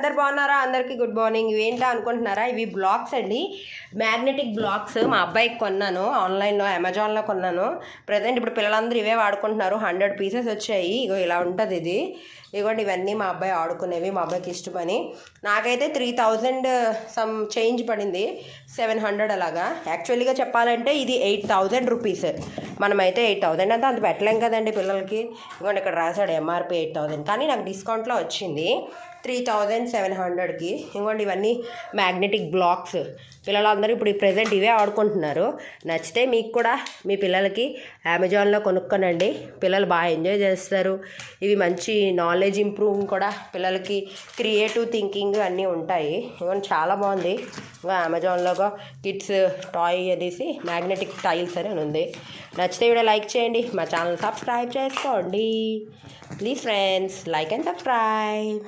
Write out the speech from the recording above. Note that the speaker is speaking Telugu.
అందరు బాగున్నారా? అందరికీ గుడ్ మార్నింగ్. ఇవేంటా అనుకుంటున్నారా? ఇవి బ్లాక్స్ అండి, మ్యాగ్నెటిక్ బ్లాక్స్. మా అబ్బాయికి కొన్నాను, ఆన్లైన్లో అమెజాన్లో కొన్నాను. ప్రజెంట్ ఇప్పుడు పిల్లలందరూ ఇవే వాడుకుంటున్నారు. 100 పీసెస్ వచ్చాయి. ఇగో ఇలా ఉంటుంది ఇది. ఇదిగోండి, ఇవన్నీ మా అబ్బాయి ఆడుకునేవి, మా అబ్బాయికి ఇష్టమని. నాకైతే 3000 సమ్ చేంజ్ పడింది, 700 అలాగా. యాక్చువల్గా చెప్పాలంటే ఇది 8000 రూపీస్. మనమైతే 8000 అంటే అంత పెట్టలేం కదండి పిల్లలకి. ఇదిగోండి ఇక్కడ రాశాడు ఎంఆర్పి 8000, కానీ నాకు డిస్కౌంట్లో వచ్చింది 3700కి. ఇంకోండి ఇవన్నీ మ్యాగ్నెటిక్ బ్లాక్స్. పిల్లలందరూ ఇప్పుడు ప్రెజెంట్ ఇవే ఆడుకుంటున్నారు. నచ్చితే మీకు కూడా మీ పిల్లలకి అమెజాన్లో కొనుక్కోనండి. పిల్లలు బాగా ఎంజాయ్ చేస్తారు. ఇవి మంచి నాలెడ్జ్ ఇంప్రూవ్ కూడా, పిల్లలకి క్రియేటివ్ థింకింగ్ అన్నీ ఉంటాయి. ఇవన్నీ చాలా బాగుంది. ఇంకా అమెజాన్లో కిడ్స్ టాయ్ అనేసి మ్యాగ్నెటిక్ టైల్స్ అని ఉంది. నచ్చితే వీడియో లైక్ చేయండి, మా ఛానల్ సబ్స్క్రైబ్ చేసుకోండి please friends. Like and subscribe.